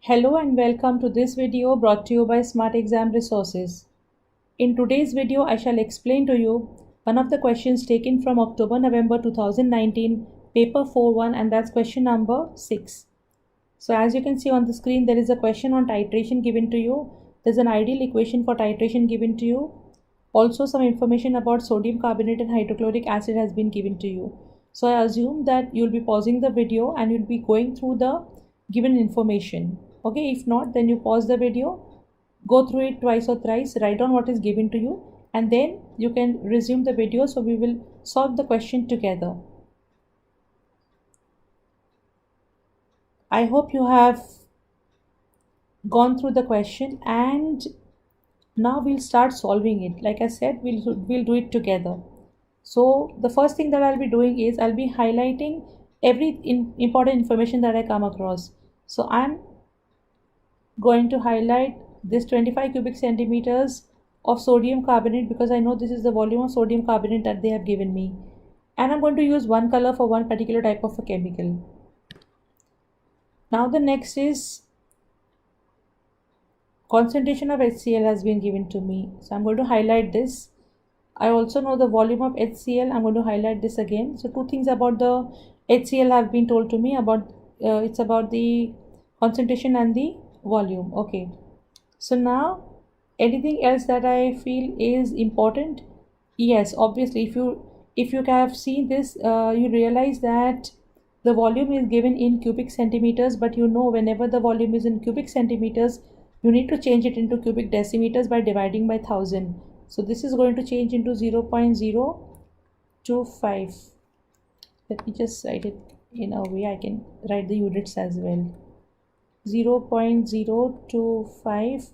Hello and welcome to this video brought to you by Smart Exam Resources. In today's video, I shall explain to you one of the questions taken from October-November 2019, paper 4-1, and that's question number 6. So as you can see on the screen, there is a question on titration given to you. There's an ideal equation for titration given to you. Also some information about sodium carbonate and hydrochloric acid has been given to you. So I assume that you'll be pausing the video and you'll be going through the given information. Okay, if not, then you pause the video, go through it twice or thrice, write down what is given to you, and then you can resume the video. So we will solve the question together. I hope you have gone through the question, and now we'll start solving it. Like I said, we'll do it together. So the first thing that I'll be doing is I'll be highlighting every important information that I come across. So I'm going to highlight this 25 cubic centimeters of sodium carbonate because I know this is the volume of sodium carbonate that they have given me, and I'm going to use one color for one particular type of a chemical. Now the next is concentration of HCl has been given to me, so I'm going to highlight this. I also know the volume of HCl. I'm going to highlight this again. So two things about the HCl have been told to me about it's about the concentration and the volume. Okay, so now anything else that I feel is important? Yes, obviously if you have seen this, you realize that the volume is given in cubic centimeters, but you know whenever the volume is in cubic centimeters, you need to change it into cubic decimeters by dividing by 1000. So this is going to change into 0.025. Let me just write it in a way I can write the units as well. 0.025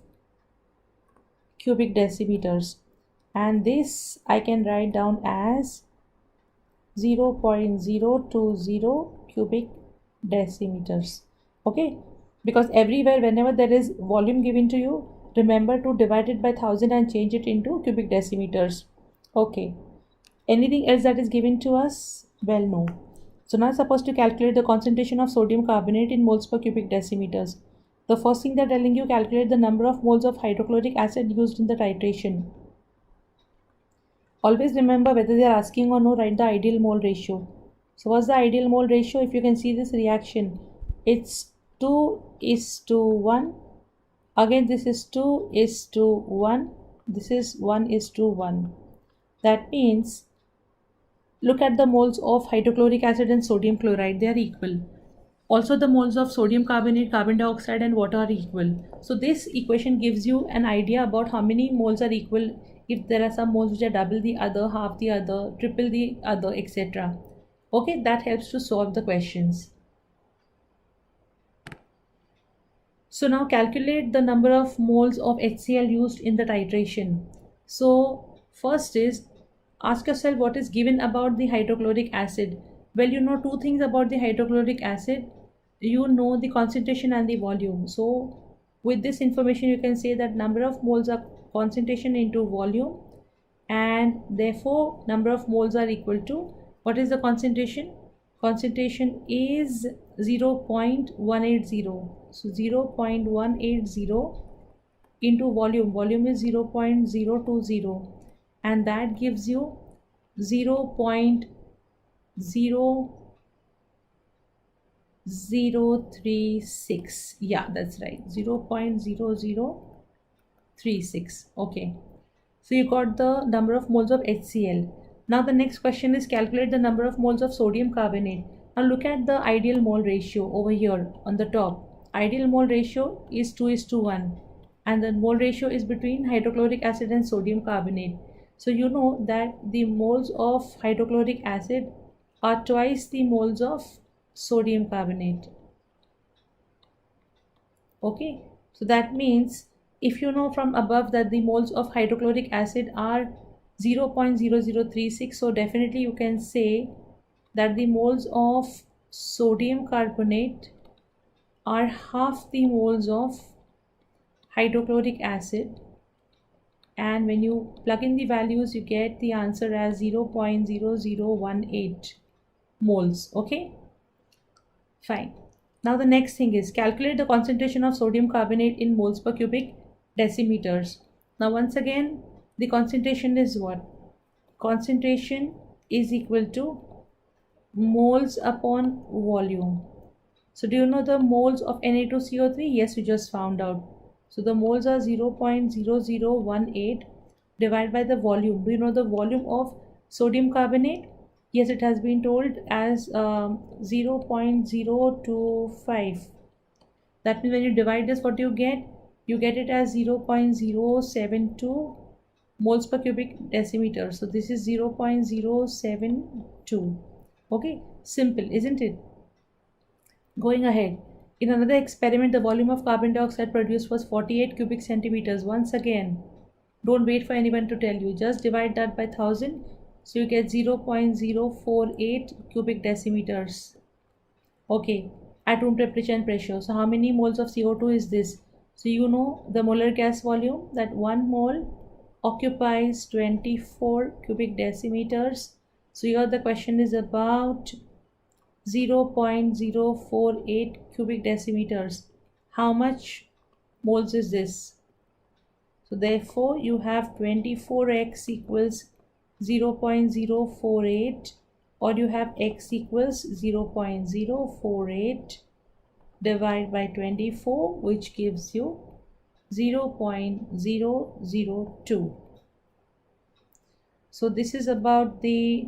cubic decimeters, and this I can write down as 0.020 cubic decimeters. Okay, because everywhere whenever there is volume given to you, remember to divide it by 1000 and change it into cubic decimeters. Okay, anything else that is given to us? Well, no. So now I'm supposed to calculate the concentration of sodium carbonate in moles per cubic decimeters. The first thing they're telling you, calculate the number of moles of hydrochloric acid used in the titration. Always remember, whether they are asking or no, write the ideal mole ratio. So what's the ideal mole ratio? If you can see this reaction, it's 2:1. Again, this is 2:1. This is 1:1. That means, look at the moles of hydrochloric acid and sodium chloride, they are equal. Also the moles of sodium carbonate, carbon dioxide and water are equal. So this equation gives you an idea about how many moles are equal, if there are some moles which are double the other, half the other, triple the other, etc. Okay, that helps to solve the questions. So now calculate the number of moles of HCl used in the titration. So first is, ask yourself what is given about the hydrochloric acid. Well, you know two things about the hydrochloric acid. You know the concentration and the volume. So with this information you can say that number of moles are concentration into volume, and therefore number of moles are equal to, what is the concentration? Concentration is 0.180. So 0.180 into volume is 0.020, and that gives you 0.0036. Yeah, that's right, 0.0036. Okay, so you got the number of moles of HCl. Now the next question is, calculate the number of moles of sodium carbonate. Now look at the ideal mole ratio over here on the top. Ideal mole ratio is 2:1, and the mole ratio is between hydrochloric acid and sodium carbonate. So you know that the moles of hydrochloric acid are twice the moles of sodium carbonate. Okay, so that means if you know from above that the moles of hydrochloric acid are 0.0036, so definitely you can say that the moles of sodium carbonate are half the moles of hydrochloric acid, and when you plug in the values you get the answer as 0.0018 moles. Okay, fine. Now the next thing is calculate the concentration of sodium carbonate in moles per cubic decimeters. Now once again, the concentration is what? Concentration is equal to moles upon volume. So do you know the moles of Na2CO3? Yes, you just found out. So the moles are 0.0018 divided by the volume. Do you know the volume of sodium carbonate? Yes, it has been told as 0.025. That means when you divide this, what do you get? You get it as 0.072 moles per cubic decimeter. So this is 0.072. Okay, simple, isn't it? Going ahead, in another experiment, the volume of carbon dioxide produced was 48 cubic centimeters. Once again, don't wait for anyone to tell you. Just divide that by 1000. So you get 0.048 cubic decimeters. Okay, at room temperature and pressure. So how many moles of CO2 is this? So you know the molar gas volume, that 1 mole occupies 24 cubic decimeters. So here the question is about 0.048 cubic decimeters. How much moles is this? So therefore you have 24x equals 0.048, or you have x equals 0.048 divided by 24, which gives you 0.002. So this is about the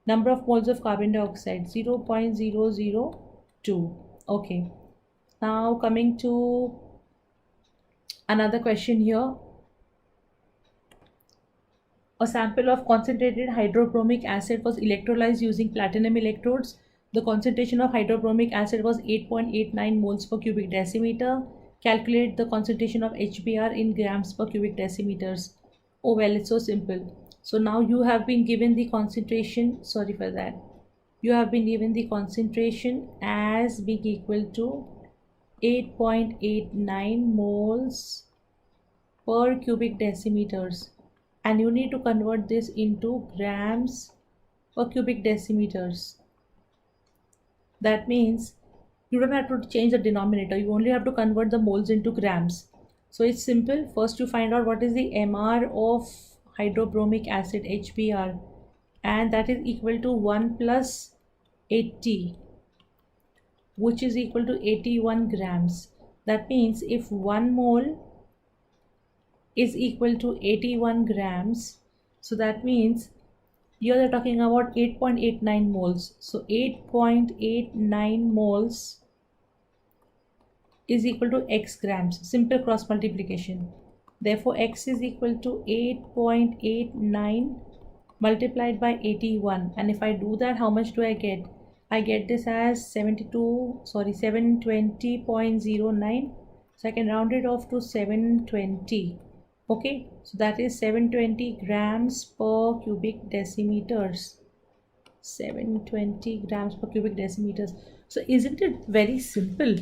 number of moles of carbon dioxide, 0.002. Okay, now coming to another question here. A sample of concentrated hydrobromic acid was electrolyzed using platinum electrodes. The concentration of hydrobromic acid was 8.89 moles per cubic decimeter. Calculate the concentration of HBr in grams per cubic decimeters. Oh well, it's so simple. So now you have been given the concentration, sorry for that. You have been given the concentration as being equal to 8.89 moles per cubic decimeters. And you need to convert this into grams per cubic decimeters. That means you don't have to change the denominator. You only have to convert the moles into grams. So it's simple. First you find out what is the MR of hydrobromic acid, HBr, and that is equal to 1 plus 80, which is equal to 81 grams. That means if 1 mole is equal to 81 grams, so that means here they're talking about 8.89 moles. So 8.89 moles is equal to x grams. Simple cross multiplication. Therefore x is equal to 8.89 multiplied by 81, and if I do that, how much do I get? I get this as 720.09. So I can round it off to 720. Okay, so that is 720 grams per cubic decimeters. 720 grams per cubic decimeters. So isn't it very simple?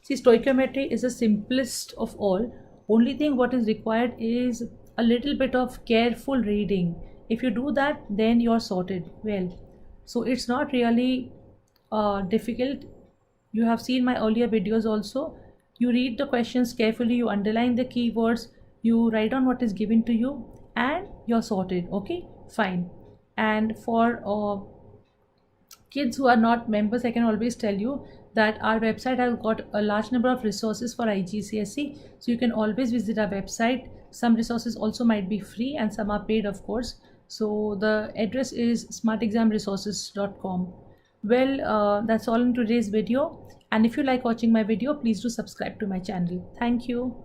See, stoichiometry is the simplest of all. Only thing what is required is a little bit of careful reading. If you do that, then you're sorted. Well, so it's not really difficult. You have seen my earlier videos also. You read the questions carefully, you underline the keywords, you write down what is given to you, and you're sorted. Okay, fine. And for kids who are not members, I can always tell you that our website has got a large number of resources for IGCSE, so you can always visit our website. Some resources also might be free and some are paid, of course. So the address is smartexamresources.com. Well, that's all in today's video, and if you like watching my video, please do subscribe to my channel. Thank you.